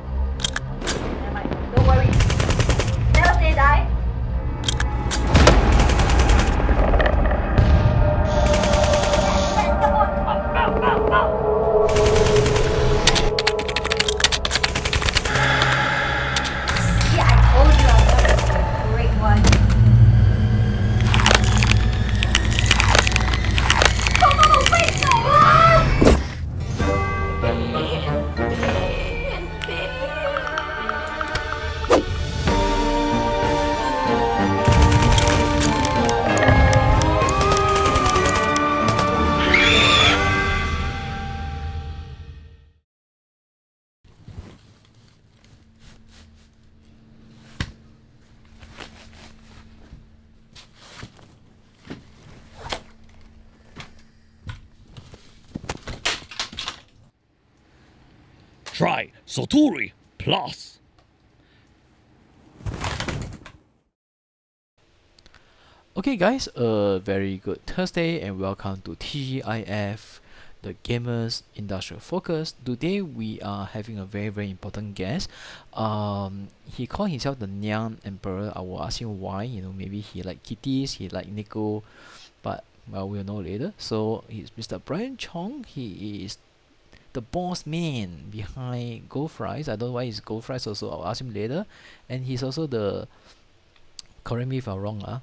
Never mind. Don't worry. Never say die. Yes, come on. Go. See, I told you I'm gonna be a great one. Go, wait, no! Try Soturi Plus. Okay guys, a very good Thursday and welcome to TGIF, the Gamers Industrial Focus. Today we are having a very important guest. He called himself the Nyan Emperor. I will ask him why. Maybe he like kitties, he like Nico, but well, we'll know later. So he's Mr. Brian Chong. He is the boss man behind Gold Fries. I don't know why he's Gold Fries also. I'll ask him later. And he's also the, correct me if I'm wrong,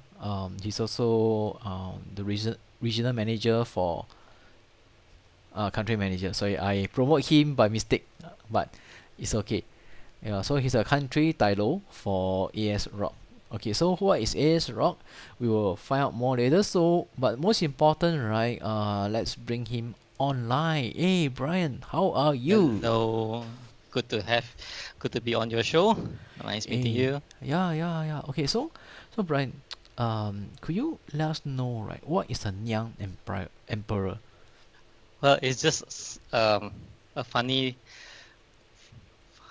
he's also the regional manager for country manager. Sorry, I promote him by mistake, but it's okay. Yeah, so he's a country title for AS Rock. Okay, so what is AS Rock? We will find out more later. So, but most important, right? Let's bring him online. Hey, Brian, how are you? Hello, good to be on your show. Nice meeting you. Yeah. Okay, so Brian, could you let us know, right? What is a Nyan Emperor? Well, it's just a funny,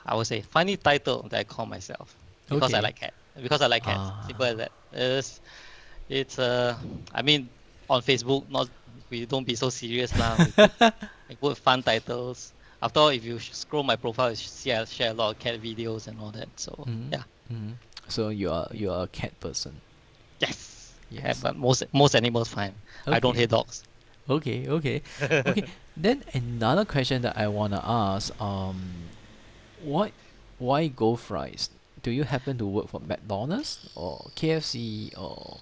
I would say, funny title that I call myself because I Okay. like cat. Because I like cats. Simple as that. It's I mean, on Facebook, we don't be so serious now. I put fun titles. After all, if you scroll my profile, you see I share a lot of cat videos and all that. So Mm-hmm. yeah, Mm-hmm. So you are a cat person. yes, cat, Yes. but most animals fine. I don't Okay. hate dogs. Okay. Then another question that I wanna ask, what, why Gold Fries? Do you happen to work for McDonald's or KFC or?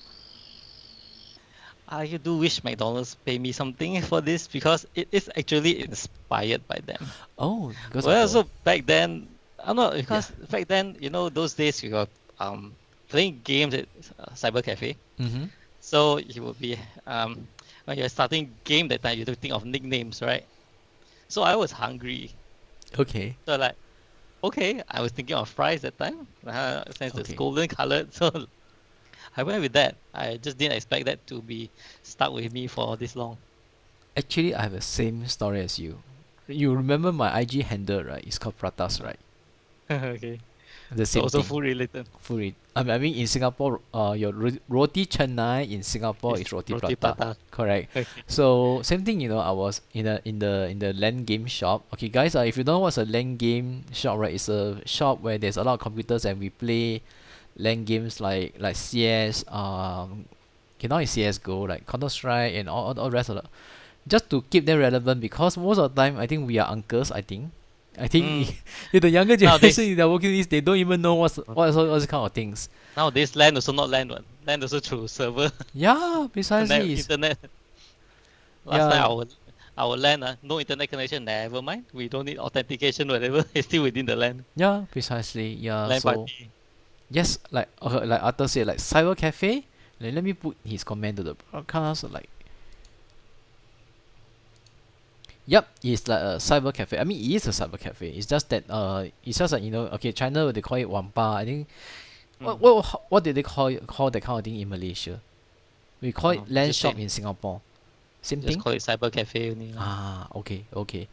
I do wish McDonald's pay me something for this because it is actually inspired by them. Oh, because of Well, the. so back then, I'm not Yeah. because back then, those days you were playing games at cyber cafe. Mm-hmm. So you would be when you're starting game that time, you do think of nicknames, right? So I was hungry, Okay. so like okay, I was thinking of fries that time, since it's Okay. golden colored. So I went with that. I just didn't expect that to be stuck with me for this long. Actually, I have the same story as you. You remember my IG handle, right? It's called Pratas, right? Okay. The So same also thing. food related. Fully. I mean, in Singapore, your roti canai in Singapore It's is roti roti prata. prata. Correct. Okay. So same thing, I was in the LAN game shop. Okay, guys, if you don't know what's a LAN game shop, right? It's a shop where there's a lot of computers and we play LAN games like CS, okay, now it's CS:GO, like Counter Strike and all rest of the, just to keep them relevant because most of the time I think we are uncles. I think Mm. if the younger generation Nowadays, in their working days, they don't even know what's all these kind of things. nowadays land also not land one. Land also through server. Yeah, Internet. precisely. Internet. Last time Yeah, our land no internet connection. Never mind. We don't need authentication. Whatever. It's still within the land. yeah, precisely. Yeah, Land so party. yes, like okay, like Arthur said, like cyber cafe. Let me put his comment to the broadcast. Like, yep, it's like a cyber cafe. I mean, it is a cyber cafe. It's just that it's just like okay, China they call it wampa. I think Mm. what did they call that kind of thing in Malaysia? We call it We land just shop say in Singapore. Same just thing. call it cyber cafe only. Okay.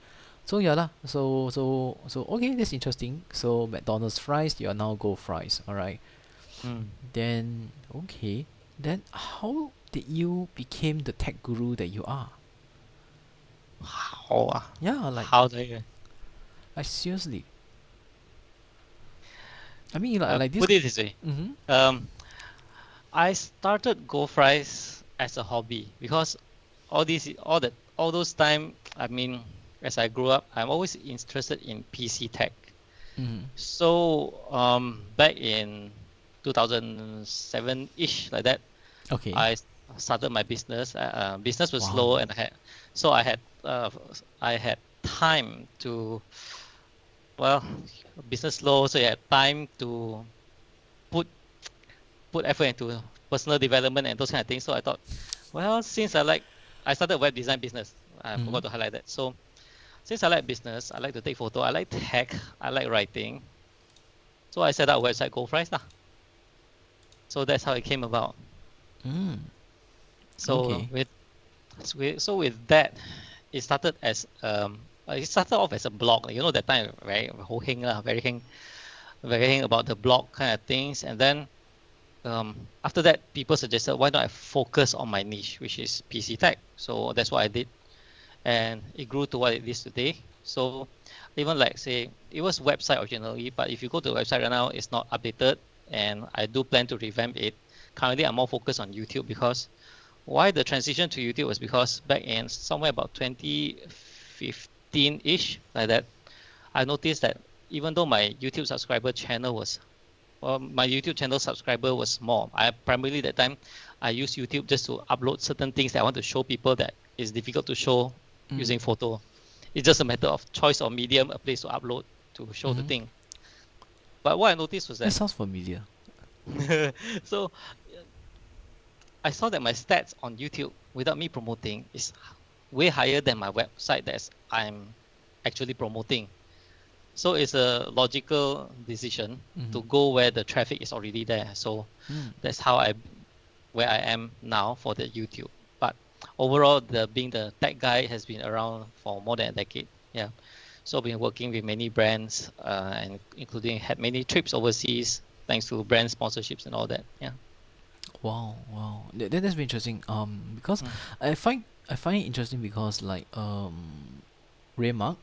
So yeah lah. So okay, that's interesting. So McDonald's fries, you are now Go Fries. All right. Mm. Then okay. Then how did you became the tech guru that you are? How ah? Yeah, How do I like seriously. I mean like this. put it this way? Mm-hmm. Um, I started Go Fries as a hobby because all those time. I mean, as I grew up, I'm always interested in PC tech. Mm-hmm. So back in 2007-ish, like that, Okay. I started my business. Business was Wow. slow, and so I had time to, well, business slow, so I had time to put put effort into personal development and those kind of things. So I thought, well, since I started web design business. I Mm-hmm. forgot to highlight that. So since I like business, I like to take photo, I like tech, I like writing. So I set up a website Go Fries lah. So that's how it came about. Mm. So Okay. with that, it started off as a blog. You know that time, right? Very heng about the blog kind of things. And then after that, people suggested why not I focus on my niche, which is PC tech. So that's what I did, and it grew to what it is today. So even like say it was website originally, but if you go to the website right now, it's not updated, and I do plan to revamp it. Currently, I'm more focused on YouTube because why the transition to YouTube was because back in somewhere about 2015-ish, like that, I noticed that even though my YouTube channel subscriber was small. I primarily that time I use YouTube just to upload certain things that I want to show people that is difficult to show Mm. using photo. It's just a matter of choice of medium, a place to upload to show the Mm-hmm. thing. But what I noticed was That that sounds familiar. so I saw that my stats on YouTube without me promoting is way higher than my website that I'm actually promoting. So it's a logical decision Mm-hmm. to go where the traffic is already there. So Mm. that's where I am now for the YouTube. But overall, the being the tech guy has been around for more than a decade. Yeah. So I've been working with many brands, and including had many trips overseas thanks to brand sponsorships and all that. Yeah. Wow, wow. That's very interesting. Because Mm. I find it interesting because like Raymark,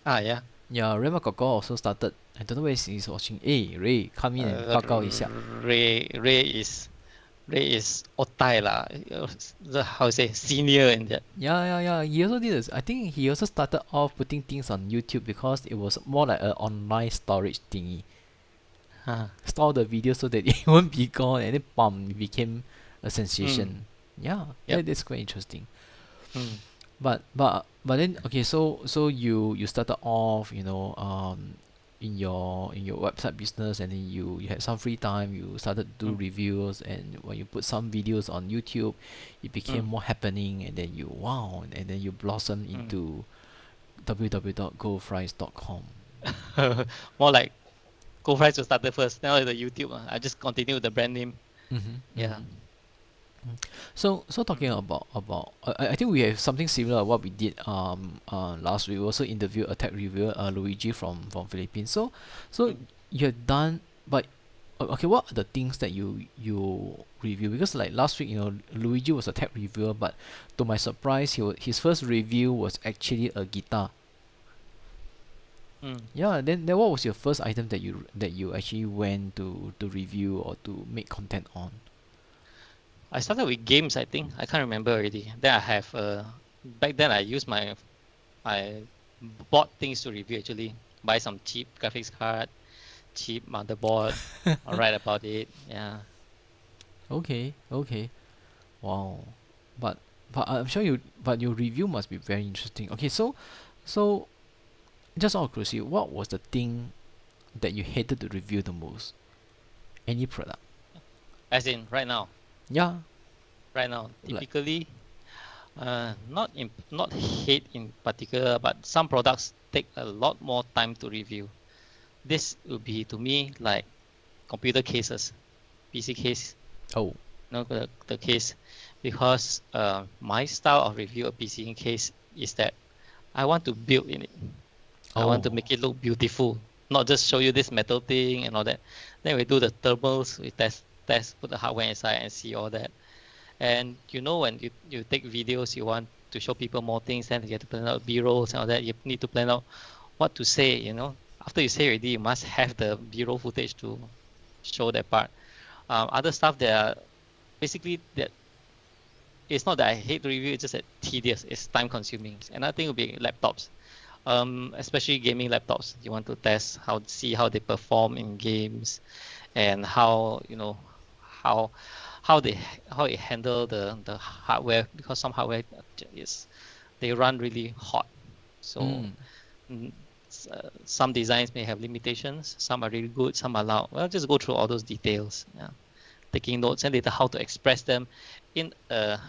Yeah. yeah, Raymark Kor also started. I don't know where he's watching. Hey, Ray, come in and 报告一下. Ray is otai lah. How to say senior in that. Yeah. He also did this. I think he also started off putting things on YouTube because it was more like an online storage thingy. Huh. Store the video so that it won't be gone, and then bam, it became a Mm. sensation. Yeah, Yep. that's quite interesting. Mm. But then okay, so you started off, in your website business, and then you had some free time. You started to do Mm. reviews, and when you put some videos on YouTube, it became Mm. more happening, and then you wow, and then you blossom Mm. into www.gofries.com. More like GoFries to started first. Now the YouTube. I just continue with the brand name. Mm-hmm, Yeah. mm-hmm. So talking Mm. about I think we have something similar what we did last week. We also interviewed a tech reviewer, Luigi from Philippines. So Mm. you have done, but okay, what are the things that you review? Because like last week, Luigi was a tech reviewer, but to my surprise, his first review was actually a guitar. Mm. Yeah, then what was your first item that you actually went to review or to make content on? I started with games. I think I can't remember already. Then I have back then I used I bought things to review actually. Buy some cheap graphics card, cheap motherboard. I'll write about it. Yeah. Okay. Wow. But but I'm sure your review must be very interesting. Okay, so just out of curiosity, what was the thing that you hated to review the most? Any product? As in right now. Yeah, Right now, like typically, not hate in particular, but some products take a lot more time to review. This will be to me like computer cases, PC case, oh. the case, because my style of review a PC case is that I want to build in it. I want to Oh. make it look beautiful, not just show you this metal thing and all that. Then we do the thermals, we test, put the hardware inside and see all that. And when you take videos, you want to show people more things, then you have to plan out B-rolls and all that. You need to plan out what to say. After you say already, you must have the B-roll footage to show that part. Other stuff that are basically that it's not that I hate the review, it's just that tedious, it's time consuming. Another thing would be laptops. Especially gaming laptops. You want to test see how they perform in games, and how how they how it handle the hardware, because some hardware is they run really hot. So Mm. some designs may have limitations. Some are really good. Some are loud. Well, just go through all those details. Yeah. Taking notes and later how to express them in a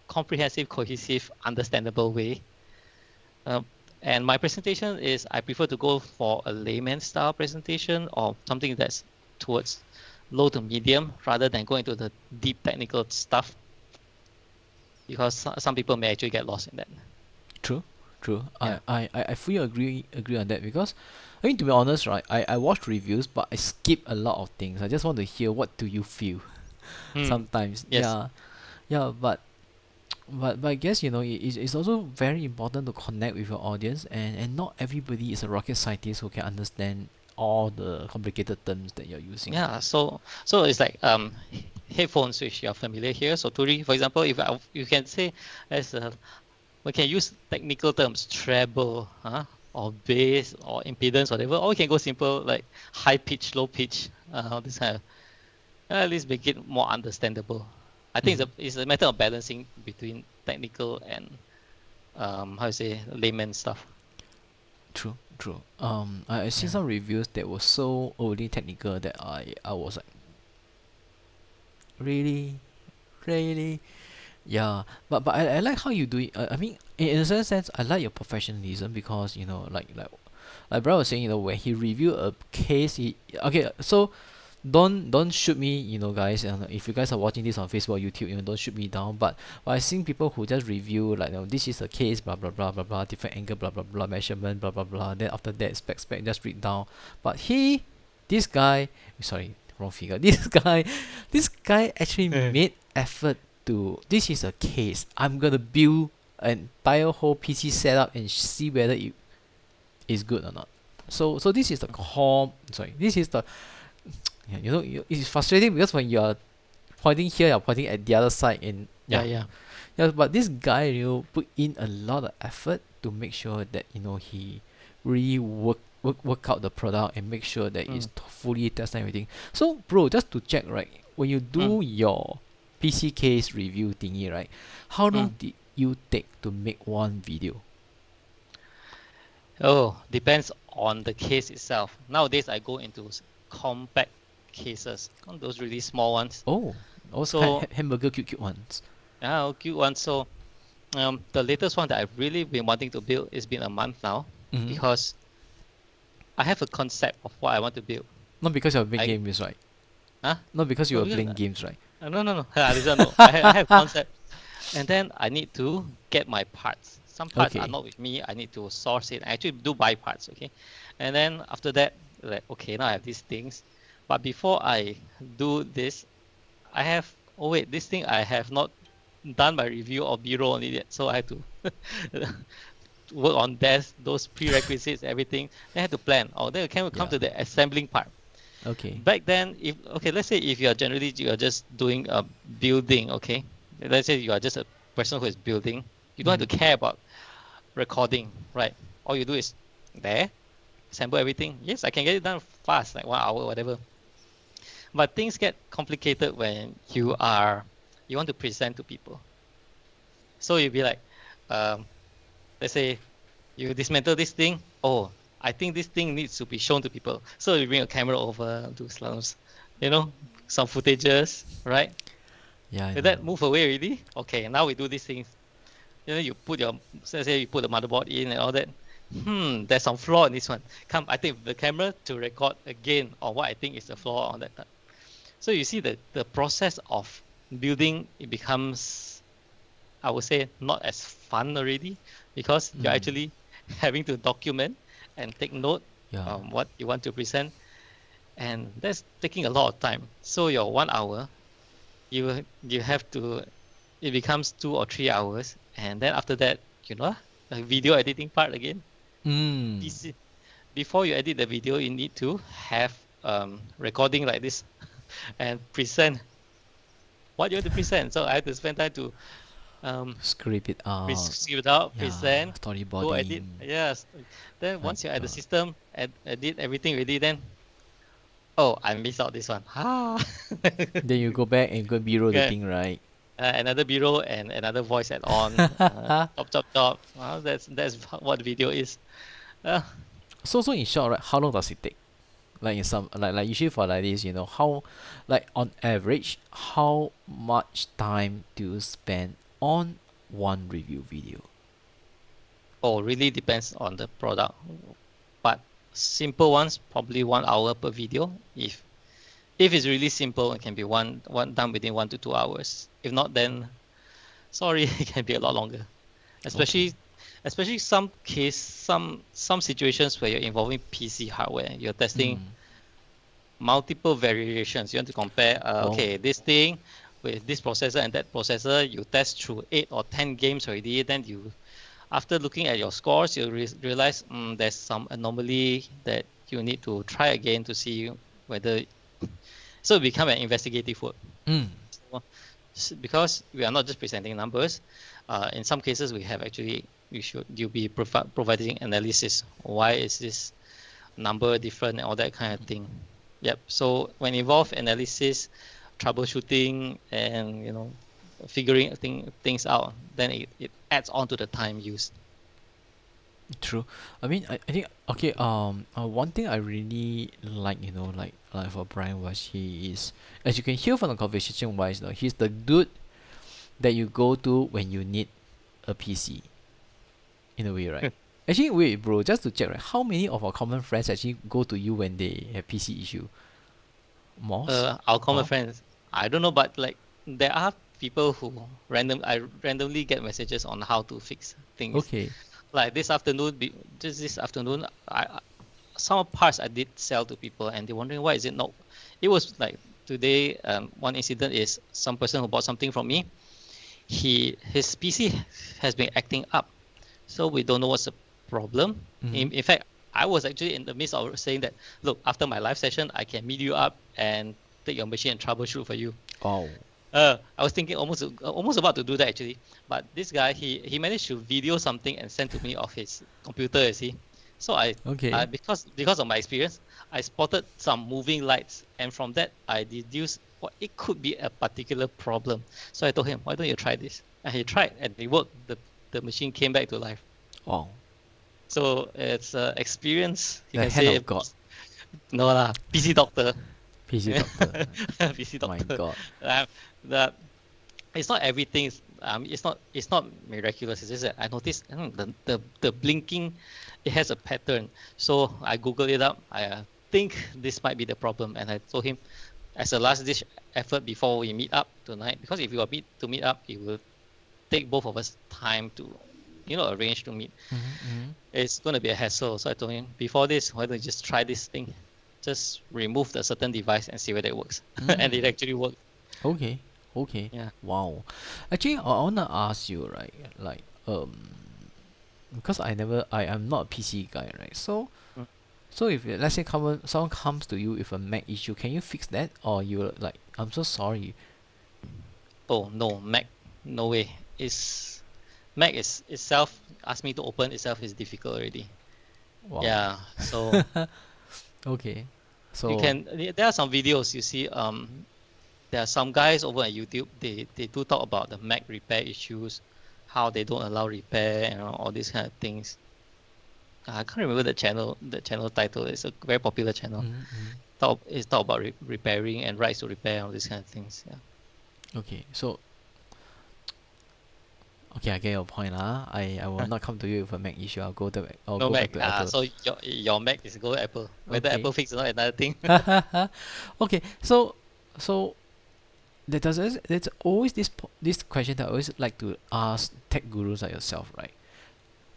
comprehensive, cohesive, understandable way. And my presentation is I prefer to go for a layman style presentation or something that's towards low to medium rather than going into the deep technical stuff, because some people may actually get lost in that. True, true. Yeah. I fully agree on that because I mean to be honest, right? I watch reviews but I skip a lot of things. I just want to hear what do you feel sometimes. Yes. Yeah. Yeah, but I guess it's also very important to connect with your audience, and not everybody is a rocket scientist who can understand all the complicated terms that you're using. Yeah. So it's like headphones, which you're familiar here. So Turi, for example, if you can say as we can use technical terms, treble, or bass, or impedance, whatever, or we can go simple like high pitch, low pitch, this kind of, at least make it more understandable. I think it's a matter of balancing between technical and how to say layman stuff. True, true. I see Yeah. some reviews that were so overly technical that I was like, really, really, yeah. But I like how you do it. I mean, in a certain sense, I like your professionalism because like Bryan was saying, when he reviewed a case, he okay. So don't shoot me, guys. And if you guys are watching this on Facebook or YouTube, don't shoot me down. But I seen people who just review like, this is a case, blah blah blah blah blah, different angle, blah blah blah, measurement, blah blah blah. Then after that, spec, just read down. But this guy, sorry, wrong figure. This guy actually made effort to. This is a case. I'm gonna build an entire whole PC setup and see whether it is good or not. So this is the core. Sorry, this is the yeah, it's frustrating because when you're pointing here, you're pointing at the other side, and Yeah. yeah, Yeah. yeah. But this guy, put in a lot of effort to make sure that he really work out the product and make sure that it's Mm. fully tested and everything. So, bro, just to check, right? When you Mm. do your PC case review thingy, right? How long Mm. did you take to make one video? Oh, depends on the case itself. Nowadays, I go into compact cases, those really small ones. Oh, those So, hamburger cute ones. cute ones. So, the latest one that I've really been wanting to build, it's been a month now, Mm-hmm. because I have a concept of what I want to build. Not because you're playing I games, right? huh? Not because you No, are because, playing games, right? no. This one no. I have concept, and then I need to get my parts. Some parts are Okay. not with me. I need to source it. I actually do buy parts, okay? And then after that, like, okay, now I have these things. But before I do this, I have, oh wait, this thing I have not done my review or B-roll on it yet. So I have to work on those prerequisites, everything. Then I have to plan. Oh, then we can come Yeah. to the assembling part. Okay. Back then, let's say if you're just doing a building, okay? Let's say you are just a person who is building. You don't have to care about recording, right? All you do is assemble everything. Yes, I can get it done fast, like 1 hour, whatever. But things get complicated when you want to present to people. So you'll be like, let's say you dismantle this thing. Oh, I think this thing needs to be shown to people. So you bring a camera over, do some footages, right? Yeah, I Did know. that move away already? Okay, now we do these things. You put let's say you put the motherboard in and all that. There's some flaw in this one. I take the camera to record again on what I think is the flaw on that. So you see the process of building, it becomes I would say not as fun already, because you're actually having to document and take note Yeah. what you want to present, and that's taking a lot of time. So your 1 hour, you have to, it becomes 2 or 3 hours, and then after that, the video editing part again. Mm. PC, before you edit the video, you need to have recording like this and present what you want to present. So I had to spend time to Script it out. script it out, Yeah. present, go edit. Storyboarding. Yes. Then My once you're at the God. system, edit everything ready, then oh, I missed out this one. Then you go back and go B-roll the Yeah. thing, right? Another bureau and another voice add-on. Chop, chop, chop. Well, that's what video is. Uh, So in short, right, how long does it take? Like in some like usually for like this, how, like on average, how much time do you spend on one review video? oh, really depends on the product. But simple ones, probably 1 hour per video. If it's really simple, it can be one done within 1 to 2 hours. If not, then sorry, it can be a lot longer. Okay. Especially some situations where you're involving PC hardware. You're testing Mm. multiple variations. You want to compare, Oh. okay, this thing with this processor and that processor. You test through 8 or 10 games already. Then after looking at your scores, you realize there's some anomaly that you need to try again to see whether. So it become an investigative work. Mm. So, because we are not just presenting numbers, in some cases we have actually you'll be providing analysis. Why is this number different and all that kind of thing. Yep. So when involved analysis, troubleshooting, and figuring things out, then it adds on to the time used. True. I mean, I think okay. One thing I really like, like for Brian was he is, as you can hear from the conversation wise, he's the dude that you go to when you need a PC, in a way, right? Actually, wait, bro, just to check, right? How many of our common friends actually go to you when they have PC issue? Most? Our common All? friends, I don't know, but like there are people who I randomly get messages on how to fix things. Okay. Like this afternoon, just this afternoon, some parts I did sell to people, and they're wondering why is it not. It was like today. One incident is some person who bought something from me. His PC has been acting up, so we don't know what's the problem. Mm-hmm. In fact, I was actually in the midst of saying that, look, after my live session, I can meet you up and take your machine and troubleshoot for you. Oh. I was thinking almost about to do that actually, but this guy he managed to video something and send to me off his computer. You see, so Okay. because of my experience, I spotted some moving lights, and from that I deduced what it could be a particular problem. So I told him, why don't you try this? And he tried, and it worked. The machine came back to life. Wow. So it's experience. You The can hand say of God. no lah, PC doctor. PC doctor. PC My doctor. God. The it's not everything. It's not miraculous. It's just that I noticed the blinking, it has a pattern. So I googled it up. I think this might be the problem, and I told him, as a last ditch effort before we meet up tonight, because if you are meet up, it will take both of us time to, arrange to meet. Mm-hmm. It's going to be a hassle. So I told him, before this, why don't you just try this thing? Just remove the certain device and see whether it works. And it actually worked. Okay. Okay. Yeah. Wow. Actually, I wanna ask you, right? Like, because I'm not a PC guy, right? So, Mm. so if let's say someone comes to you with a Mac issue, can you fix that, or you like, I'm so sorry. Oh no, Mac, no way. Mac is itself, ask me to open itself is difficult already. Wow. Yeah. So Okay. you So. can. There are some videos you see. There are some guys over on YouTube. They do talk about the Mac repair issues, how they don't allow repair, and all these kind of things. I can't remember the channel. The channel title. It's a very popular channel. It's talk about repairing and rights to repair, all these kind of things. Yeah. Okay. So. Okay, I get your point, lah. I will not come to you with a Mac issue. I'll No go back Mac. to Apple. So your Mac is go Apple. Whether Okay. Apple fix or not another thing. Okay. So there's always this question that I always like to ask tech gurus like yourself, right?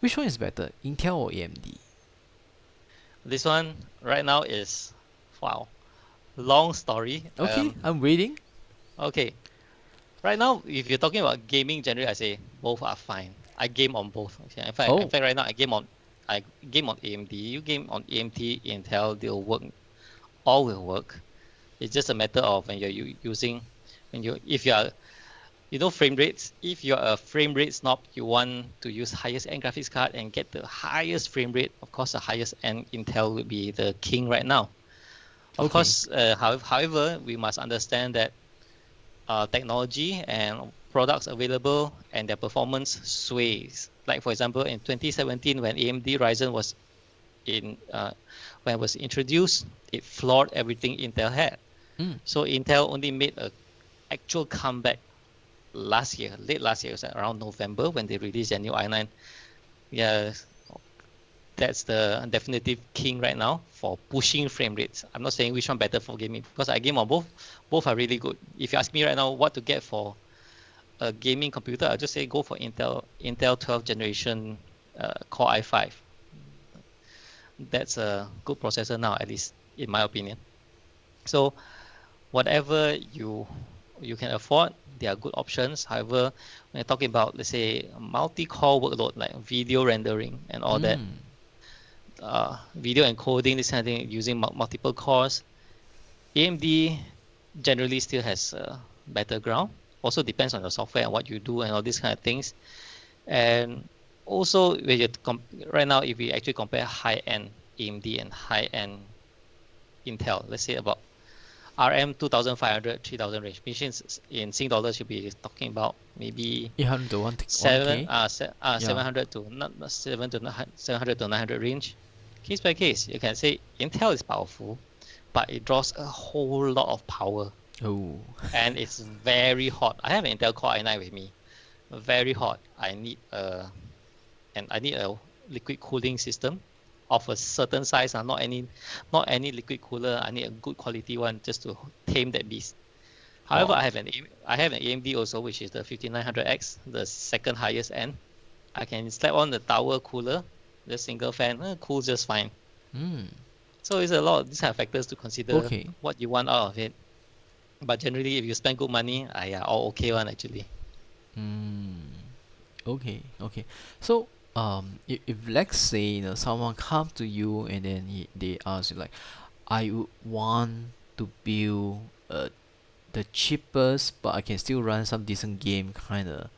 Which one is better, Intel or AMD? This one right now is, wow, long story. Okay, I'm waiting. Okay. Right now, if you're talking about gaming generally, I say both are fine. I game on both. Okay. In Oh, fact, right now I game on AMD. You game on AMD, Intel, they'll work. All will work. It's just a matter of when you're using, if you are, frame rates. If you're a frame rate snob, you want to use highest end graphics card and get the highest frame rate. Of course, the highest end Intel would be the king right now. Of okay. course, however, we must understand that technology and products available and their performance sways. Like for example, in 2017, when AMD Ryzen was when it was introduced, it floored everything Intel had. Mm. So Intel only made a actual comeback late last year, it was around November when they released their new i9. Yeah, that's the definitive king right now for pushing frame rates. I'm not saying which one better for gaming because I game on both. Both are really good. If you ask me right now what to get for a gaming computer, I'll just say go for Intel 12th generation Core i5. That's a good processor now, at least in my opinion. So whatever you can afford, they are good options. However, when you're talking about, let's say, multi-core workload like video rendering and all that, video encoding, this kind of thing, using multiple cores, AMD generally still has a better ground. Also depends on the software and what you do and all these kind of things. And also, when you right now, if we actually compare high-end AMD and high-end Intel, let's say about RM 2500, 3000 range, which in Sing dollars you'll be talking about maybe 800 to 1K. 700 to 700 to 900 range. Case by case, you can say Intel is powerful, but it draws a whole lot of power. Oh. And it's very hot. I have an Intel Core i9 with me. Very hot. I need a liquid cooling system of a certain size, not any liquid cooler. I need a good quality one just to tame that beast. However, Wow. I have an AMD also, which is the 5900X, the second highest end. I can slap on the tower cooler, the single fan, cools just fine. So it's a lot of these kind of factors to consider. Okay. What you want out of it. But generally, if you spend good money, all okay one actually. Okay. So, if let's say someone comes to you and then they ask you like, I would want to build the cheapest, but I can still run some decent game kind of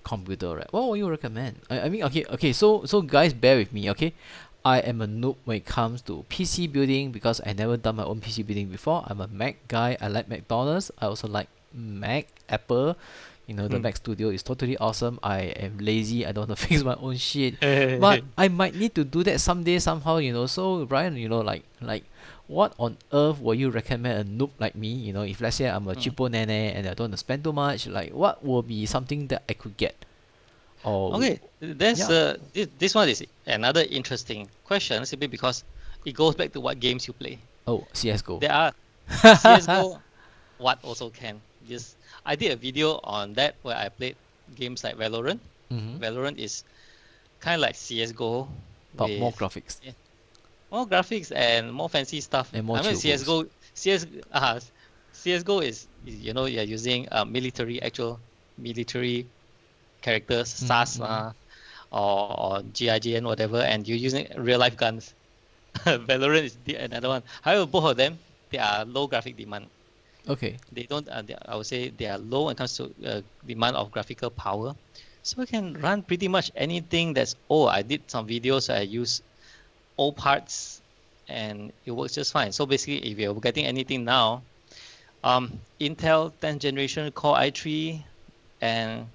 computer, right? What would you recommend? I mean, okay. So guys, bear with me, okay? I am a noob when it comes to PC building because I never done my own PC building before. I'm a Mac guy. I like McDonald's. I also like Mac, Apple. The Mac Studio is totally awesome. I am lazy. I don't want to fix my own shit. But I might need to do that someday somehow. So Brian, like what on earth will you recommend a noob like me? If let's say I'm a cheapo nene and I don't want to spend too much, like what will be something that I could get? Okay, this one is another interesting question simply because it goes back to what games you play. Oh, CS:GO. There are CS:GO, what also can. I did a video on that where I played games like Valorant. Valorant is kind of like CS:GO, but more with graphics. more graphics and more fancy stuff. And more I mean chill boost. CS:GO is you're using actual military characters, SAS or GIGN, whatever, and you're using real life guns. Valorant is another one. However, both of them, they are low graphic demand. Okay. They don't. I would say they are low when it comes to demand of graphical power, so I can run pretty much anything that's. Oh, I did some videos. I use old parts, and it works just fine. So basically, if you're getting anything now, Intel 10th generation Core i3 and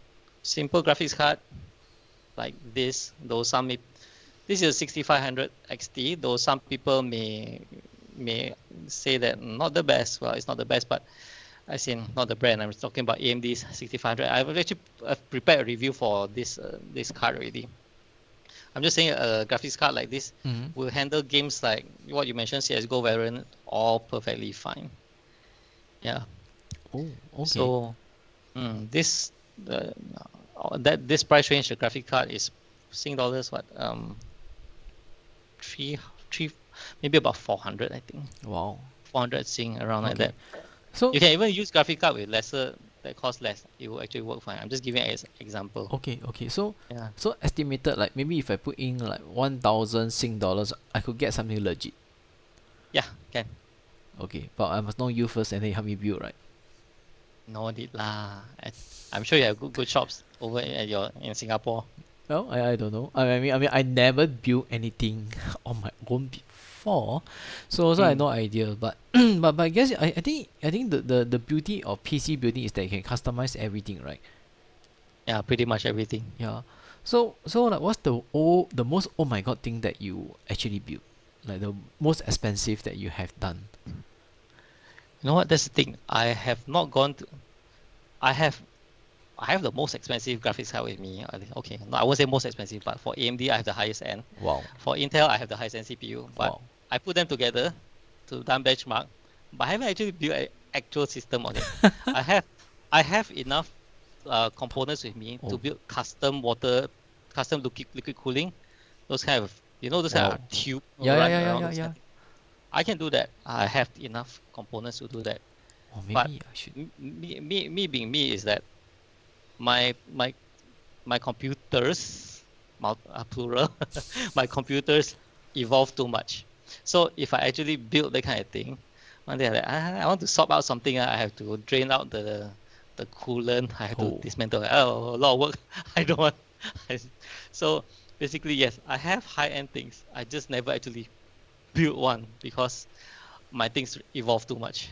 simple graphics card like this. Though this is a 6500 XT. Though some people may say that not the best. Well, it's not the best, but as in not the brand. I'm talking about AMD's 6500. I've actually prepared a review for this card already. I'm just saying a graphics card like this will handle games like what you mentioned, CS:GO, Valorant, all perfectly fine. Yeah. Oh, okay. So this this price range, the graphic card is Sing dollars what three three maybe about 400 I think. Wow. 400 Sing around like Okay. that. So You can even use graphic card with lesser that cost less. It will actually work fine. I'm just giving an example. okay. So Yeah. estimated, like maybe if I put in like 1,000 Sing dollars, I could get something legit. Yeah, can. Okay, but I must know you first and then you help me build, right? No need lah. I'm sure you have good shops over in Singapore. Well, I don't know. I mean I never built anything on my own before, so I have no idea. But but I guess I think the beauty of PC building is that you can customize everything, right? Yeah, pretty much everything. Yeah. So like, what's the most oh my god thing that you actually built? Like the most expensive that you have done? You know what? That's the thing. I have not gone to. I have the most expensive graphics card with me. Okay, no, I won't say most expensive, but for AMD I have the highest end. Wow. For Intel I have the highest end CPU. But Wow. I put them together to done benchmark, but I haven't actually built an actual system on it. I have enough components with me to Oh. build custom liquid cooling. Those kind of those kind Wow. of tube Yeah, run yeah, yeah, around yeah, those yeah. kind of thing. I can do that. I have enough components to do that. Oh, But maybe I should. me being me is that my computers, plural, my computers evolve too much. So if I actually build that kind of thing, one day I want to swap out something. I have to drain out the coolant. I have to Oh. dismantle it. Oh, a lot of work. I don't want. So basically, yes, I have high-end things. I just never actually build one because my things evolve too much.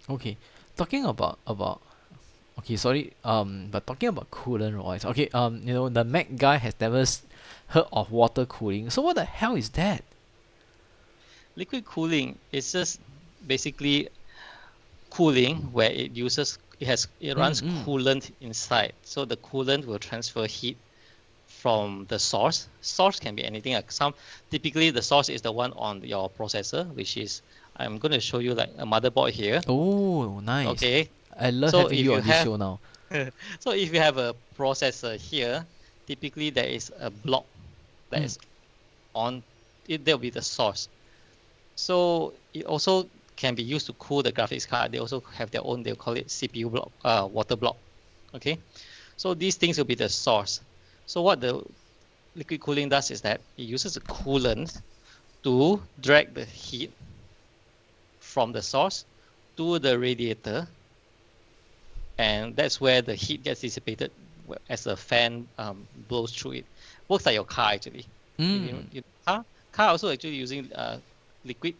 Okay. Talking about okay, sorry. But talking about coolant wise, okay. The Mac guy has never heard of water cooling. So what the hell is that? Liquid cooling is just basically cooling where it runs coolant inside. So the coolant will transfer heat from the source. Source can be anything. Like typically the source is the one on your processor, which is I'm going to show you like a motherboard here. Oh, nice. Okay. I love So having if you you on this have show now. so if you have a processor here, typically there is a block that is on it. There will be the source. So it also can be used to cool the graphics card. They also have their own. They'll call it CPU block, water block. Okay. So these things will be the source. So what the liquid cooling does is that it uses a coolant to drag the heat from the source to the radiator, and that's where the heat gets dissipated as the fan blows through it. Works like your car actually. Car also actually using liquid.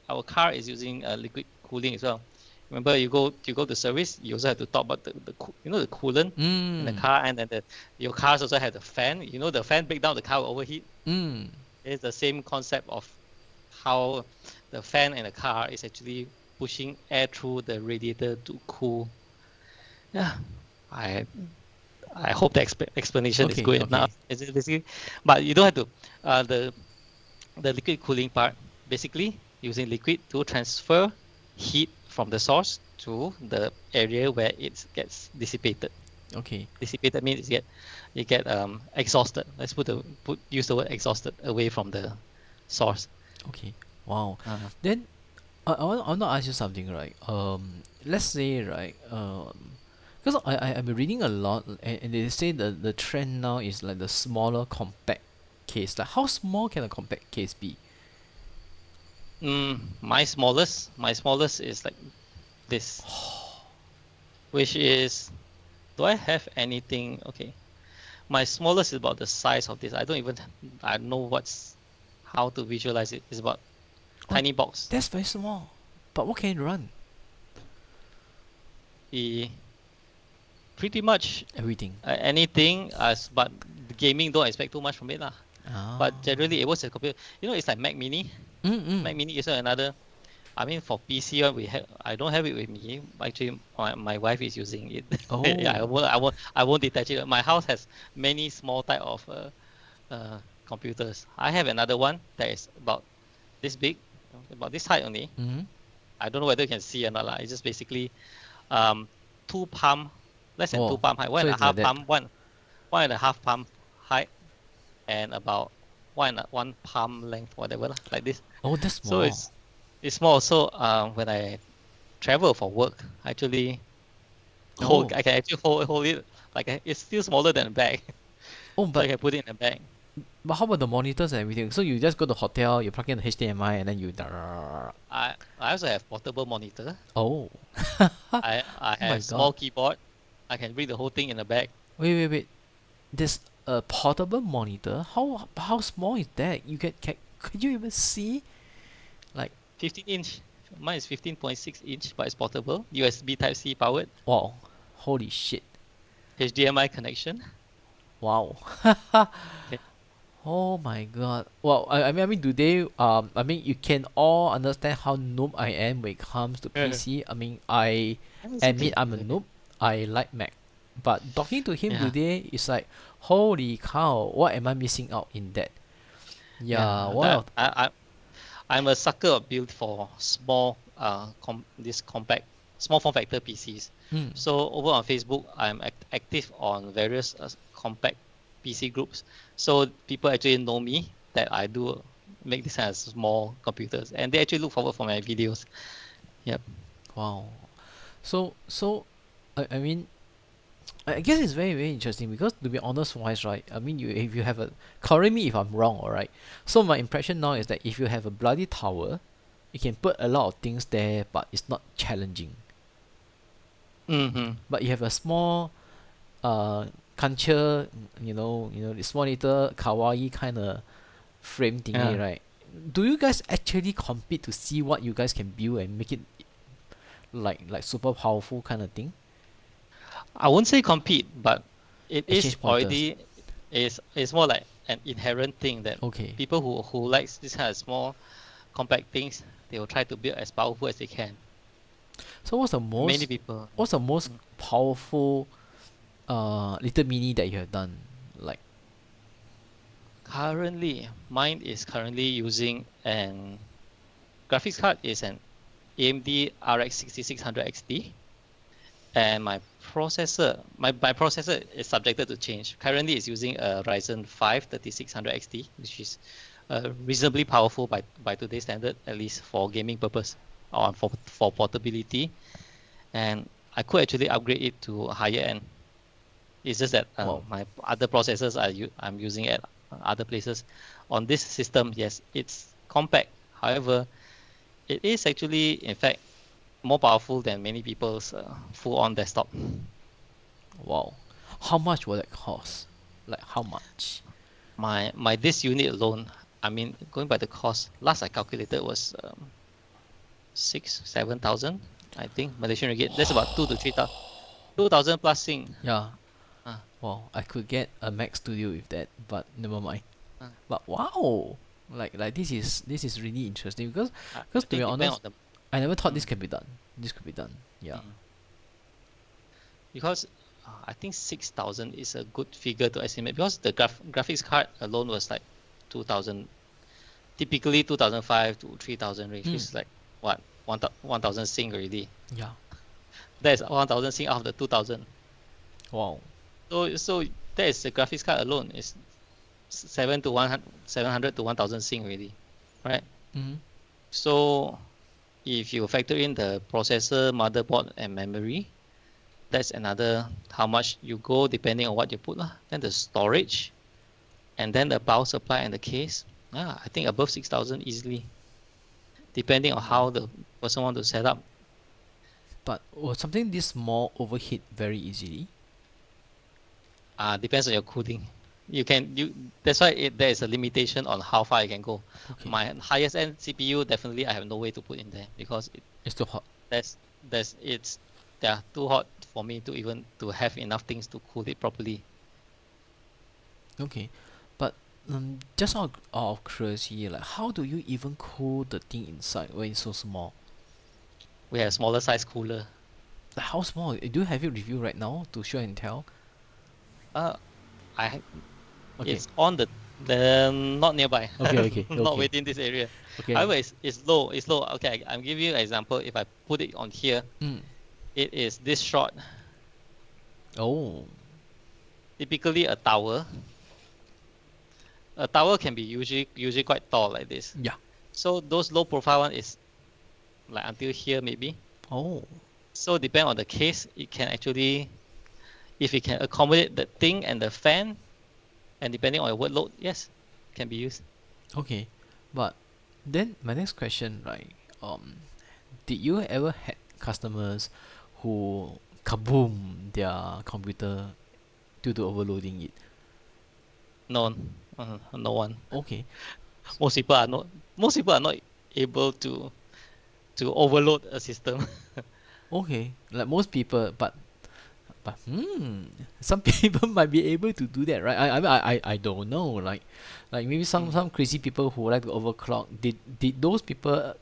Our car is using liquid cooling as well. Remember, you go to service, you also have to talk about the coolant in the car, and then your cars also have the fan. The fan break down, the car will overheat. It's the same concept of how the fan in the car is actually pushing air through the radiator to cool. Yeah, I hope the explanation is good enough. It's basically, but you don't have to. The liquid cooling part, basically using liquid to transfer heat from the source to the area where it gets dissipated. Okay. Dissipated means you get exhausted. Let's use the word exhausted away from the source. Okay. Wow. Then I want to ask you something, right? Let's say, right, because I've been reading a lot, and they say the trend now is like the smaller compact case. Like, how small can a compact case be? My smallest is like this, which is, do I have anything? Okay, my smallest is about the size of this. I don't know how to visualize it. It's about tiny box. That's very small. But what can it run? Pretty much everything. Anything, but gaming don't expect too much from it lah. But generally it was a computer. It's like Mac Mini. Mac Mini is another. I mean, for PC one, I don't have it with me. Actually, my wife is using it. Oh. Yeah, I won't detach it. My house has many small type of computers. I have another one that is about this big, about this height only. I don't know whether you can see or not lah. It's just basically 2 palm, less than two Oh, palm height, one so and a it's like half that. palm, one and a half palm height, and about one palm length, whatever lah, like this. Oh, that's So small. it's small. So when I travel for work, actually Oh, I can actually hold it like it's still smaller than a bag, oh, so I but can put it in a bag. how about the monitors and everything? So you just go to hotel, you plug in the HDMI, and then you. I also have portable monitor. Oh. I Oh my have god. small keyboard. I can read the whole thing in a bag. Wait. There's a portable monitor. How small is that? Could you even see? Like, 15 inch. Mine is 15.6 inch, but it's portable. USB Type C powered. wow. Holy shit. HDMI connection. Wow. Okay. Oh my god. Well, I mean, do they? I mean, you can all understand how noob I am when it comes to PC. I mean, I It's admit okay. I'm a It's okay. noob. I like Mac, but talking to him Yeah. today is like, holy cow! What am I missing out in that? Yeah. Yeah. One That of. I'm a sucker of build for small compact small form factor PCs. Mm, So over on Facebook, I'm active on various compact PC groups. So people actually know me that I do make this kind of small computers, and they actually look forward for my videos. Yep. wow. So, I mean, I guess it's very interesting because to be honest wise, right? I mean, if you have a, correct me if I'm wrong, alright. So my impression now is that if you have a bloody tower, you can put a lot of things there, but it's not challenging. Mm-hmm. But you have a small kancher, the small little kawaii kind of frame thingy, Yeah. right? Do you guys actually compete to see what you guys can build and make it like super powerful kind of thing? I won't say compete, but it is Exchange pointers. already is more like an inherent thing that Okay. people who likes this kind of small compact things, they will try to build as powerful as they can. So Many people. what's the most Mm. powerful little mini that you have done? Like, Currently, mine is currently using an graphics card is an AMD RX 6600 XT, and my processor is subjected to change. Currently, it's using a Ryzen 5 3600 XT, which is reasonably powerful by today's standard, at least for gaming purpose or for portability. And I could actually upgrade it to higher end. It's just that wow, my other processors I'm using at other places. On this system, yes, it's compact. However, it is actually, in fact, more powerful than many people's full-on desktop. wow. How much will that cost? Like, how much? My this unit alone, I mean, going by the cost, last I calculated was 7,000, I think, Malaysian ringgit. That's about 2 to 3,000, 2,000 plus Sing. Yeah, Uh, wow. I could get a Mac Studio with that, but never mind. uh, But wow, like this is really interesting because I to be think depend on honest, the. I never thought this Mm, can be done. This could be done. Yeah. mm. Because I think 6,000 is a good figure to estimate because the graphics card alone was like 2,000, typically 2,005 to 3,000 range, which Mm. is like what 1,000 Sing already. Yeah. That's 1,000 Sing out of the 2,000. Wow. So that is the graphics card alone is 700 to 1,000 Sing already, right? Mm-hmm. So if you factor in the processor, motherboard, and memory, that's another how much you go depending on what you put lah. Then the storage, and then the power supply and the case. I think above 6,000 easily, depending on Wow. how the person want to set up. But will something this small overheat very easily? Depends on your cooling. That's why there is a limitation on how far I can go. Okay. My highest end CPU definitely I have no way to put in there because It's too hot. that's it's too hot for me to even to have enough things to cool it properly. Okay. But just out of curiosity, like how do you even cool the thing inside when it's so small? We have smaller size cooler. Like how small? Do you have it review right now to show and tell? Uh, I Okay. It's on Then not nearby. Okay. Not within this area. Okay. However, it's low. It's low. Okay, I'm giving you an example. If I put it on here, Mm. it is this short. Oh. Typically, a tower. A tower can be usually quite tall like this. Yeah. So those low profile one is like until here maybe. Oh. So depending on the case, it can actually, if it can accommodate the thing and the fan, and depending on your workload, yes, can be used. Okay. But then my next question, right? Did you ever had customers who kaboom their computer due to overloading it? No, no one. Okay. Most people are not. Most people are not able to overload a system. Okay. Like most people, but some people might be able to do that, right? I don't know. Like maybe some crazy people who like to overclock. Did those people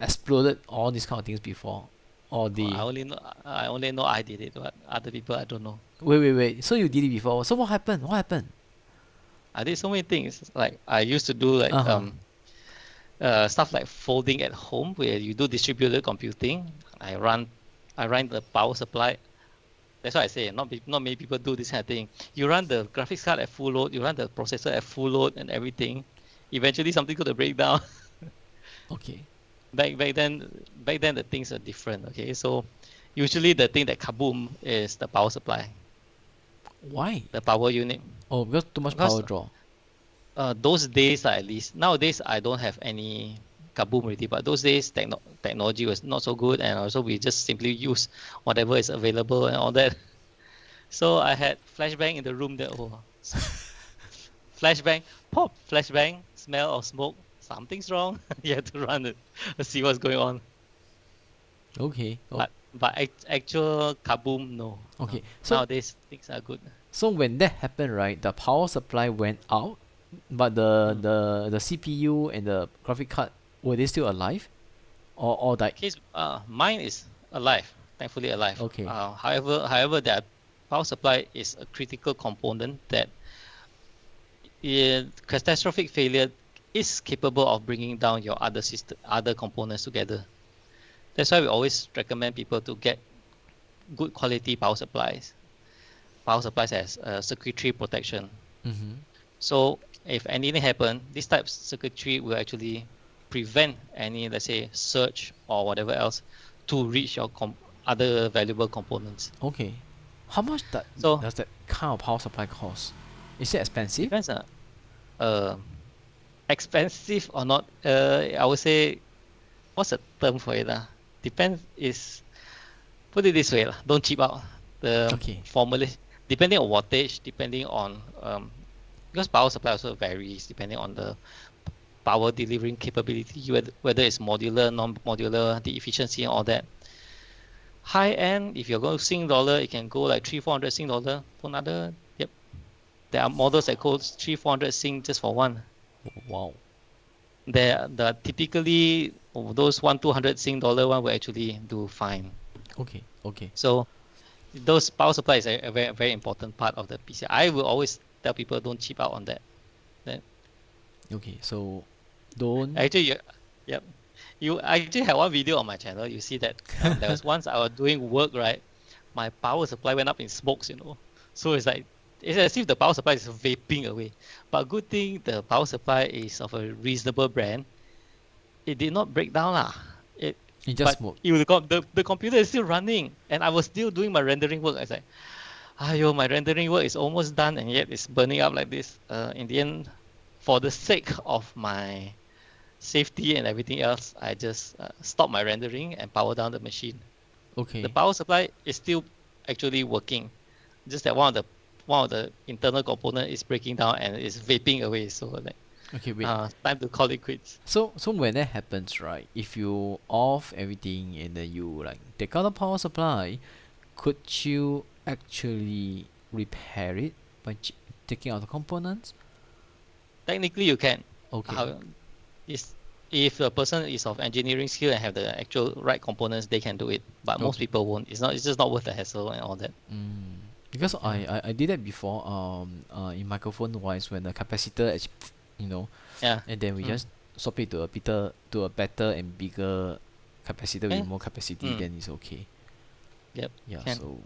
exploded all these kind of things before, or they? I only know I did it, but other people I don't know. Wait. So you did it before. So what happened? What happened? I did so many things. Like I used to do like stuff like folding at home where you do distributed computing. I run the power supply. That's why I say not many people do this kind of thing. You run the graphics card at full load, you run the processor at full load and everything. Eventually something could break down. Okay. Back then the things are different. Okay, so usually the thing that kaboom is the power supply, Why? the power unit. Oh, because too much Because power draw. those days at least. Nowadays I don't have any kaboom already, but those days technology was not so good, and also we just simply use whatever is available and all that. So I had flashbang in the room that flashbang, pop, flashbang, smell of smoke, something's wrong. You have to run it, see what's going on. Okay. But actual kaboom, no. Okay. No. So Nowadays things are good. so when that happened, right, the power supply went out, but the CPU and the graphic card, were they still alive, or died? Case mine is alive, thankfully alive. Okay. However, that power supply is a critical component that catastrophic failure is capable of bringing down your other components together. That's why we always recommend people to get good quality power supplies. Power supplies has circuitry protection. Mm-hmm. So if anything happen, this type of circuitry will actually prevent any, let's say, surge or whatever else to reach your other valuable components. Okay. How much So does that kind of power supply cost? Is it expensive? depends expensive or not. I would say, what's the term for it? Depends is, put it this way, don't cheap out. The Okay. formula, depending on wattage, depending on because power supply also varies depending on the power delivering capability, whether it's modular, non-modular, the efficiency and all that. High end, if you're going to Sing dollar, it can go like 300-400 Sing dollar for another. Yep, there are models that go 300-400 Sing just for one. Wow. The typically those 100-200 Sing dollar one will actually do fine. Okay. So those power supply is a very, very important part of the PC. I will always tell people don't cheap out on that. Okay. So don't. Actually, yep. You actually have one video on my channel. You see that there was once I was doing work, right? My power supply went up in smokes, So it's like, it's as if the power supply is vaping away. But good thing the power supply is of a reasonable brand. It did not break down lah. It just smoked. The computer is still running, and I was still doing my rendering work. I was like, ayo, my rendering work is almost done, and yet it's burning up like this. In the end, for the sake of my safety and everything else, I just stopped my rendering and power down the machine. Okay. The power supply is still actually working, just that one of the internal component is breaking down and is vaping away. So like, Okay, wait. time to call it quits. So when that happens, right? If you off everything and then you like take out the power supply, could you actually repair it by taking out the components? Technically, you can. Okay. If a person is of engineering skill and have the actual right components, they can do it. But most Okay. people won't. It's just not worth the hassle and all that. Because Yeah. I did that before in microphone wise when the capacitor you know, Yeah. and then we Mm. just swap it to a better and bigger capacitor with Yeah. more capacity, Mm. then it's okay. Yep. Yeah, Can. so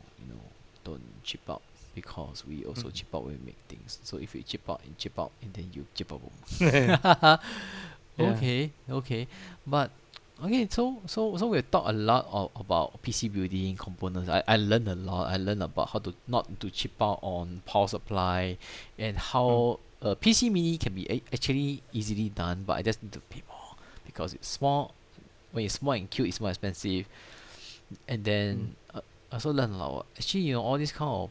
don't chip out because we also Mm. chip out when we make things. So if you chip out and then you chip out. Yeah. Okay, okay. But okay, so we talk a lot about PC building components. I learned a lot. I learned about how to not to chip out on power supply and Mm. how PC mini can be actually easily done, but I just need to pay more because it's small. When it's small and cute, it's more expensive. And Mm. then I also learned a lot. Actually, all these kind of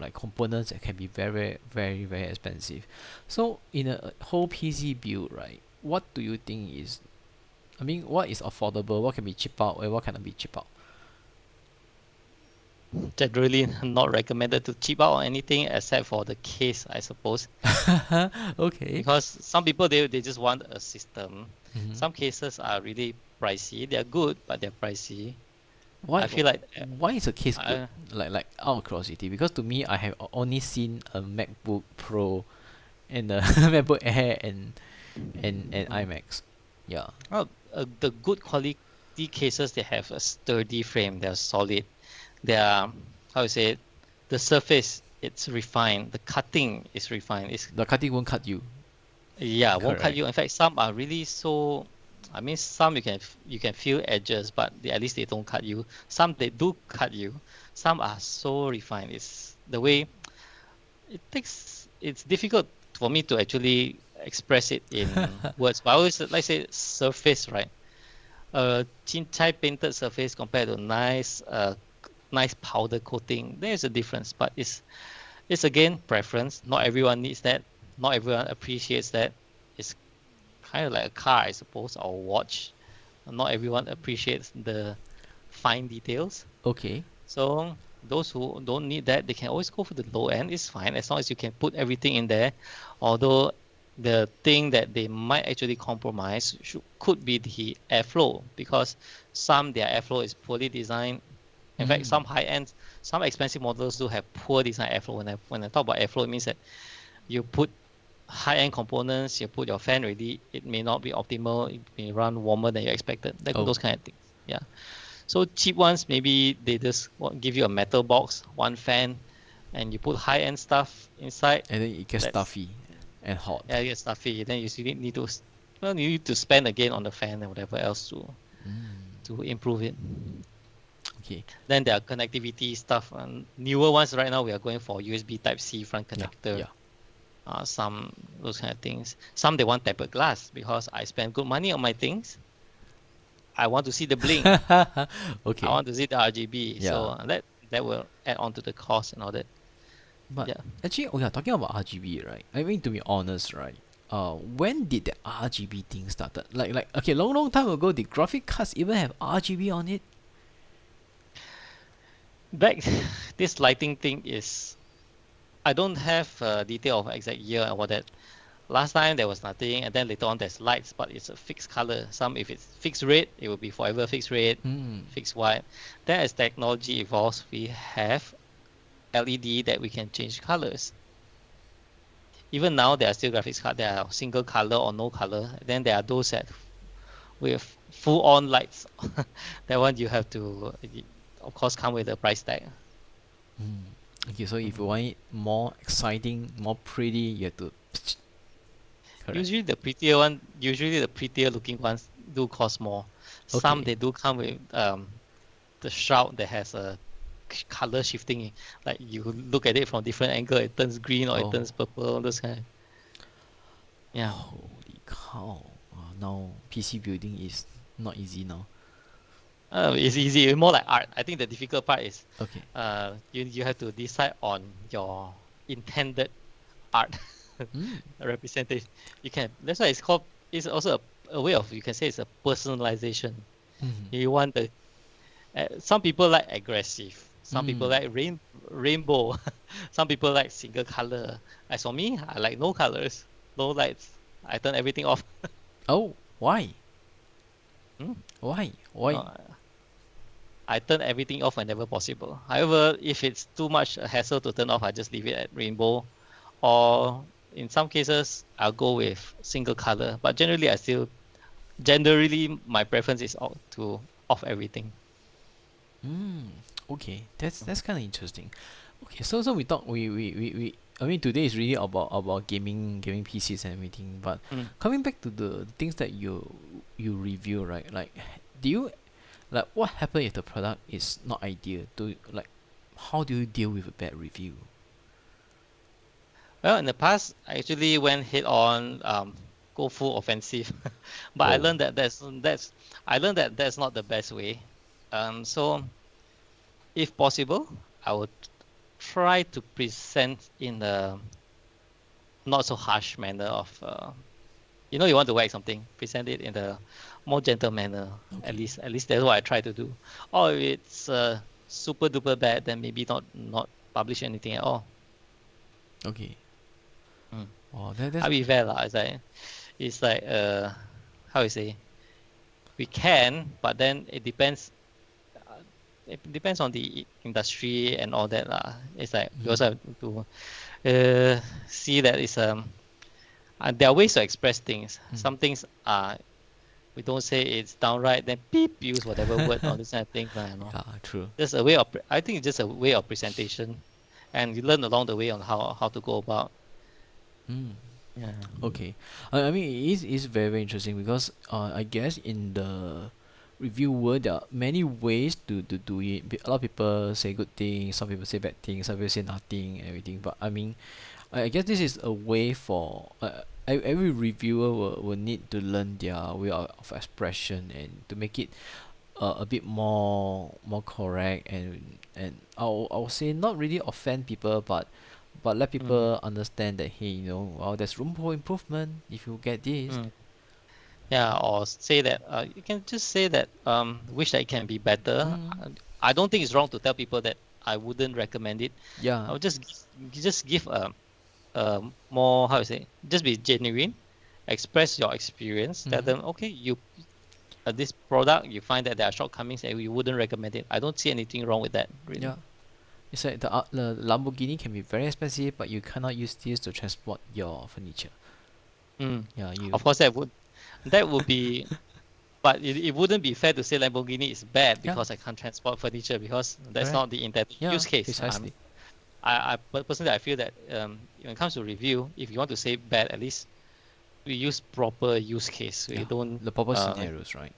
like components that can be very very very expensive. So in a whole PC build, right? What do you think is? I mean, what is affordable? What can be chip out? And what cannot be chip out? Generally not recommended to chip out on anything except for the case, I suppose. Okay. Because some people they just want a system. Mm-hmm. Some cases are really pricey. They're good, but they're pricey. Why I feel like why is a case good? uh, Like out of curiosity, because to me, I have only seen a MacBook Pro and a MacBook Air and mm, iMacs. Yeah. well, the good quality cases, they have a sturdy frame. They're solid. They are, how to say it, the surface it's refined. The cutting is refined. It's The cutting won't cut you. yeah, won't cut Correct. you. In fact, some are really so. I mean, some you can feel edges, but at least they don't cut you. Some they do cut you. Some are so refined. It's the way it's difficult for me to actually express it in words. But I always like say surface, right? Chin chai painted surface compared to nice powder coating. There's a difference, but it's again preference. Not everyone needs that. Not everyone appreciates that. It's kind of like a car, I suppose, or a watch. Not everyone appreciates the fine details. Okay. So those who don't need that, they can always go for the low end. It's fine as long as you can put everything in there. Although the thing that they might actually compromise could be the airflow, because their airflow is poorly designed. In fact, Mm. some expensive models do have poor design airflow. When I talk about airflow, it means that you put high-end components, you put your fan ready, it may not be optimal. It may run warmer than you expected. Oh, Those kind of things. Yeah. So cheap ones, maybe they just give you a metal box, one fan, and you put high-end stuff inside. and then it gets That's stuffy and hot. yeah, it gets stuffy. Then you still need to, well, you need to spend again on the fan and whatever else Mm. to improve it. Okay. Then there are connectivity stuff. And newer ones right now, we are going for USB Type C front Yeah. connector. Yeah. Some those kind of things. Some they want tempered glass because I spend good money on my things. I want to see the bling. I Okay. want to see the RGB. Yeah. So that will add on to the cost and all that. But Yeah. actually, oh yeah, talking about RGB, right? I mean, to be honest, right? When did the RGB thing started? Like okay, long time ago, the graphic cards even have RGB on it. Back this lighting thing is I don't have a detail of exact year and all that. Last time there was nothing, and then later on there's lights, but it's a fixed color. Some if it's fixed red, it will be forever fixed red, Hmm. fixed white. Then as technology evolves, we have LED that we can change colors. Even now, there are still graphics cards that are single color or no color. Then there are those that with full on lights. That one you have to, of course, come with a price tag. Hmm. Okay, so if you Mhm. want it more exciting, more pretty, you have to. Correct. Usually the prettier looking ones do cost more. Some Okay. they do come with the shroud that has a color shifting. Like you look at it from different angle, it turns green or it Oh, turns purple. Those kind. Yeah. holy cow! Now PC building is not easy now. It's easy. It's more like art. I think the difficult part is, Okay. you have to decide on your intended art Hmm. representation. You can. That's why it's called. It's also a way of, you can say, it's a personalization. Hmm. You want the. Some people like aggressive. Some people Hmm. like rainbow. Some people like single color. As for me, I like no colors, no lights. I turn everything off. Oh, why? Hmm? Why? No, Why? I turn everything off whenever possible. However, if it's too much hassle to turn off, I just leave it at rainbow, or in some cases I'll go with single color. But generally my preference is to off everything. Okay, that's kind of interesting. Okay, so we talk we I mean today is really about gaming PCs and everything, but Mm. coming back to the things that you review, right? Like, do you like what happens if the product is not ideal? How do you deal with a bad review? Well, in the past, I actually went head on, go full offensive, but I Oh, learned that that's not the best way. So if possible, I would try to present in a not so harsh manner of, you want to wax something, present it in a more gentle manner. At okay, least, at least that's what I try to do. Or if it's super duper bad, then maybe not publish anything at all. okay. Mm. Oh, that's I'll be fair lah. It's like how you say, we can, but then it depends. It depends on the industry and all that lah. It's like we also have to see that there are ways to express things. Some things are we don't say it's downright, then beep use whatever word or this kind of thing lah. yeah, true. Just a way of I think it's just a way of presentation, and you learn along the way on how to go about. Mm. Yeah. Okay, I mean it's very very interesting because I guess in the review world there are many ways to do it. A lot of people say good things, some people say bad things, some people say nothing and everything. But I mean, I guess this is a way for every reviewer will need to learn their way of expression and to make it a bit more correct and I'll say not really offend people but let Mm. people understand that hey, well, there's room for improvement if you get this. Mm. Yeah, or say that you can just say that wish that it can be better. Mm, I don't think it's wrong to tell people that I wouldn't recommend it. I yeah. would just give a more, how to say, just be genuine, express your experience. Tell Mm-hmm. them, okay, this product you find that there are shortcomings and you wouldn't recommend it. I don't see anything wrong with that, really. Yeah. It's like the Lamborghini can be very expensive, but you cannot use this to transport your furniture. Mm. Yeah, you. Of course, that would be. But it wouldn't be fair to say Lamborghini is bad Yeah, because I can't transport furniture, because that's correct. not the intended Yeah, use case. precisely. Personally, I feel that when it comes to review, if you want to say bad, at least we use proper use case. We Yeah, don't the proper scenarios, right?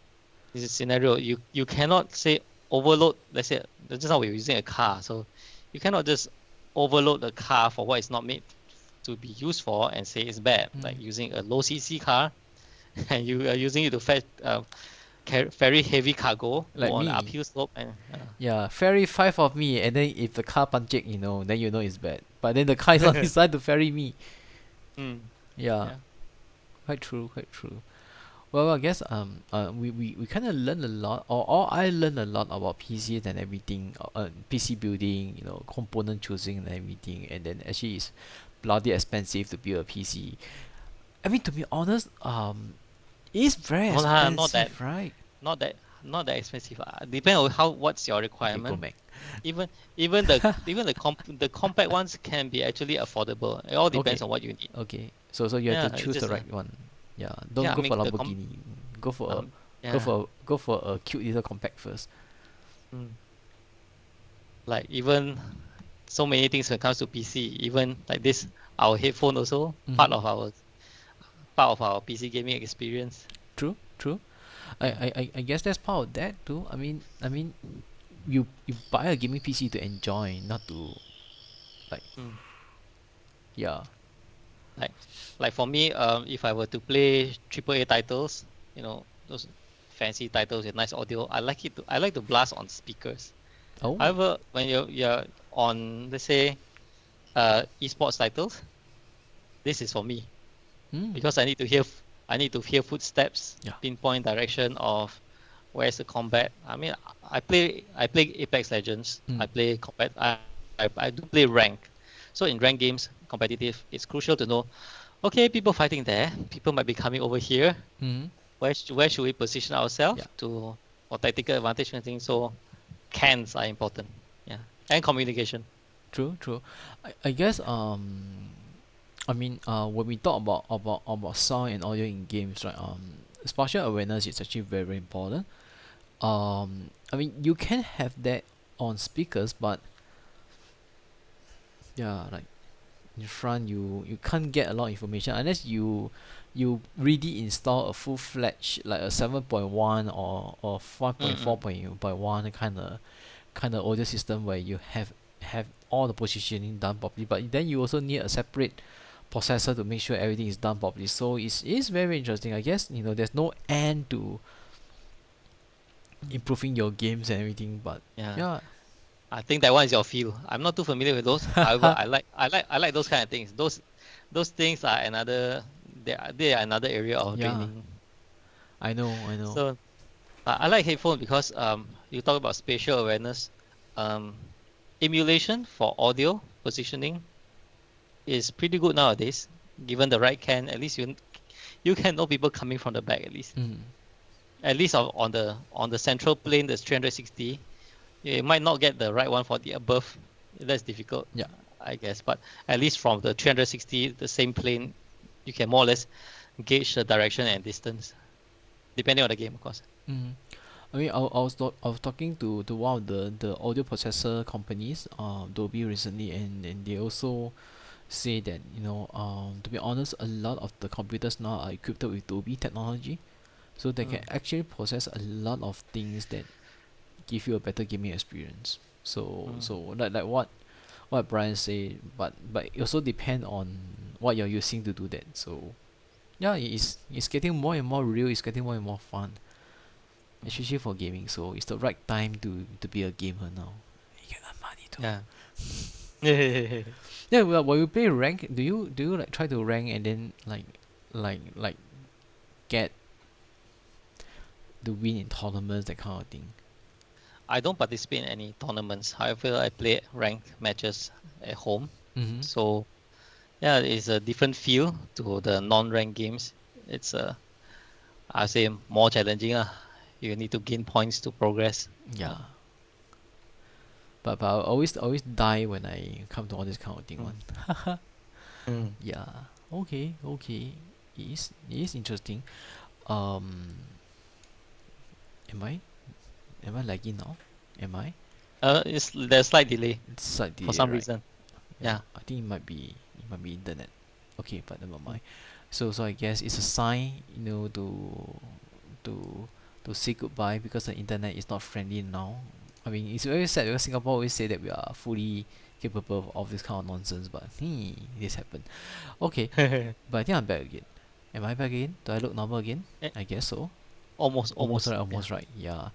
this is scenario. You cannot say overload. Let's say just now we were using a car, so you cannot just overload the car for what it's not made to be used for and say it's bad. Like using a low CC car and you are using it to fetch very heavy cargo, go Like on the me. uphill slope, and Yeah, ferry five of me, and then if the car pancit, then you know it's bad. But then the car is not designed to ferry me. mm, Yeah, yeah. quite true, quite true. Well, I guess we kind of learn a lot, or I learned a lot about PCs and everything, PC building, component choosing and everything, and then actually it's bloody expensive to build a PC. I mean, to be honest, it's very No lah, not that, expensive, right? not that, not that expensive. Depend on what's your Okay, go requirement. back. Even even the compact ones can be actually affordable. It all depends Okay, on what you need. okay. So you have to Yeah, it's choose the just right one. Yeah, don't yeah. I go mean for Lamborghini. Go for a yeah. go for a cute little compact first. Mm. Like even so many things when it comes to PC. Even like this, our headphone also Mm-hmm. part of our PC gaming experience. True, true. I, Yeah. I, I guess that's part of that too. I mean, you buy a gaming PC to enjoy, not to like, Mm. yeah. Like like for me, if I were to play AAA titles, those fancy titles with nice audio, I like to blast on speakers. Oh, However, when you're on, let's say, esports titles, this is for me, mm, because I need to hear footsteps, yeah. pinpoint direction of where's the combat. I mean, I play Apex Legends. Mm, I play combat. I do play rank. So in rank games, competitive, it's crucial to know. Okay, people fighting there. People might be coming over here. mm, Where should we position ourselves yeah. for tactical advantage and things? So cans are important. Yeah, and communication. True, true. I guess I mean when we talk about sound and audio in games, right? Spatial awareness is actually very, very important. I mean you can have that on speakers, but yeah, like in front you can't get a lot of information unless you really install a full-fledged like a 7.1 or Mm-mm. 5.4.1 kind of audio system where you have all the positioning done properly, but then you also need a separate processor to make sure everything is done properly. So it's very, very interesting. I guess there's no end to improving your games and everything, but Yeah, yeah. I think that one is your field. I'm not too familiar with those. However, I like those kind of things. Those things are another they are another area of Yeah, training. I know. So I like headphone because you talk about spatial awareness, um emulation for audio positioning is pretty good nowadays. Given the right can, at least you can know people coming from the back at least. Mm. At least on the central plane, there's 360. You might not get the right one for the above. That's difficult, Yeah. I guess. But at least from the 360, the same plane, you can more or less gauge the direction and distance, depending on the game, of course. Mm. I mean, I was talking to one of the audio processor companies, Dolby recently, and they also say that to be honest, a lot of the computers now are equipped with Dolby technology, so they can Mm. actually process a lot of things that give you a better gaming experience. So Mm. like what Brian say, but it also depend on what you're using to do that. So yeah, it's getting more and more real. It's getting more and more fun, Mm. especially for gaming. So it's the right time to be a gamer now. You can earn money too. Yeah. Yeah, well, when you play rank, do you like try to rank and then like get the win in tournaments, that kind of thing? I don't participate in any tournaments. However, I play ranked matches at home. Mm-hmm. So yeah, it's a different feel to the non-ranked games. It's I say more challenging. You need to gain points to progress. Yeah, but I always die when I come to all this kind of thing Mm. one. Mm. Yeah. Okay. It is interesting. Um, am I lagging now? Am I? There's slight delay It's slight for delay, some right? reason. Yeah. Yeah. I think it might be internet. Okay, but never mind. So I guess it's a sign, to to say goodbye because the internet is not friendly now. I mean, it's very sad because Singapore always say that we are fully capable of this kind of nonsense, but this happened. Okay, but I think I'm back again. Am I back again? Do I look normal again? Eh, I guess so. Almost almost. right, Yeah. almost right. Yeah.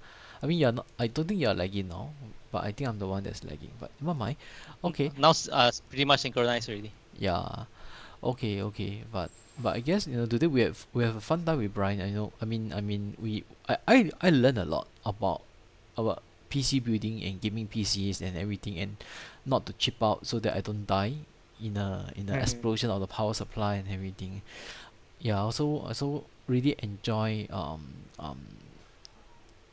I mean, you're not. I don't think you're lagging now, but I think I'm the one that's lagging. But never mind. Okay. Now pretty much synchronized already. Yeah. Okay. But I guess today we have a fun time with Brian. I mean I learned a lot about PC building and gaming PCs and everything, and not to chip out so that I don't die in a explosion of the power supply and everything. Yeah. Also really enjoy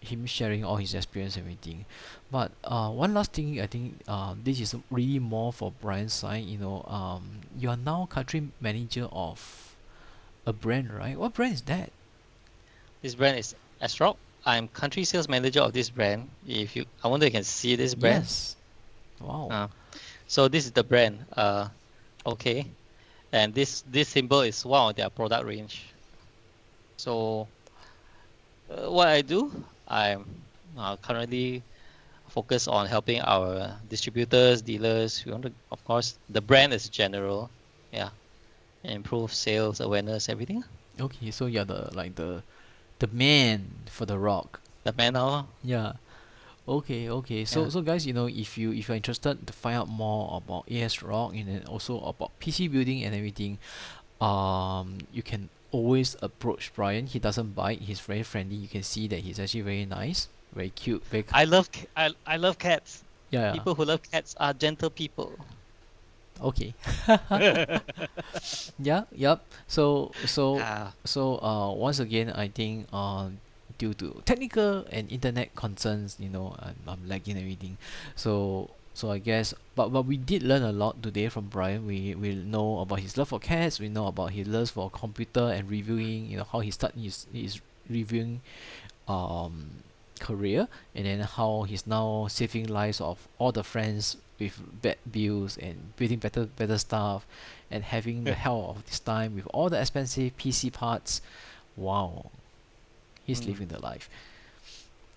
him sharing all his experience and everything. But one last thing, I think this is really more for Brian's side. You are now country manager of a brand, right? What brand is that? This brand is Asrock. I'm country sales manager of this brand. I wonder if you can see this brand. Yes. Wow. Uh, so this is the brand. Okay, and this symbol is one of their product range. So what I do, I'm currently focused on helping our distributors, dealers. We want to, of course, the brand is general, yeah, improve sales awareness, everything. Okay, so you're the man for the rock. The man now, Yeah. Okay. So yeah. so guys, if you're interested to find out more about AS Rock and then also about PC building and everything, you can always approach Brian. He doesn't bite. He's very friendly. You can see that he's actually very nice, very cute, very I love cats. yeah. People who love cats are gentle people. Okay. Yeah. Yep. So Ah, once again, I think due to technical and internet concerns. I'm lagging everything. So I guess, but we did learn a lot today from Brian. We know about his love for cats. We know about his love for computer and reviewing. How he started his reviewing um career, and then how he's now saving lives of all the friends with bad bills and building better stuff, and having the hell of this time with all the expensive PC parts. Wow, he's Mm. living the life.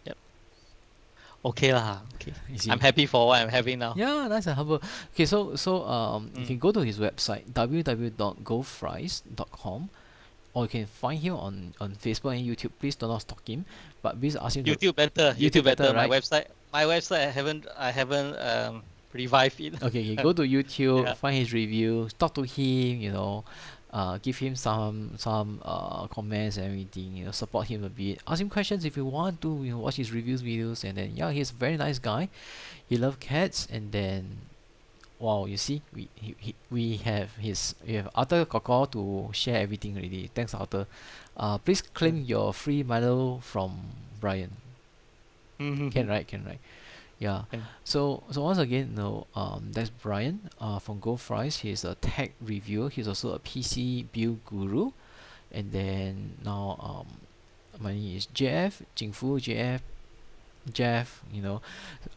Yep. Okay lah. Okay. You see? I'm happy for what I'm having now. Yeah, nice and humble. Okay, so you can Mm. go to his website www.gofries.com, or you can find him on Facebook and YouTube. Please do not stalk him, but please ask him to YouTube better. YouTube better, My right? website. I haven't revived it. Okay, you go to YouTube, Yeah. find his review, talk to him, give him some comments and everything, support him a bit, ask him questions if you want to, watch his reviews videos, and then yeah, he's a very nice guy. He loves cats, and then wow, you see, we have Arthur Koko to share everything already. Thanks, Arthur. Please claim your free Milo from Brian. Can, right? Can, right? Yeah. And So once again, that's Brian from Go Fries. He's a tech reviewer. He's also a PC build guru. And then now my name is JF Jingfu JF Jeff.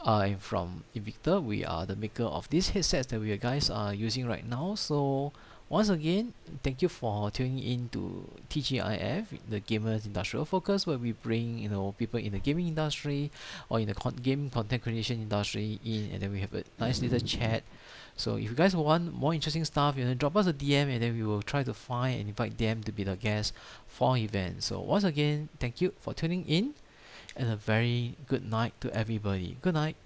I'm from Invictor. We are the maker of these headsets that we guys are using right now. So once again, thank you for tuning in to TGIF, the Gamers Industrial Focus, where we bring people in the gaming industry or in the game content creation industry in, and then we have a nice little chat. So if you guys want more interesting stuff, drop us a DM, and then we will try to find and invite them to be the guest for our event. So once again, thank you for tuning in, and a very good night to everybody. Good night.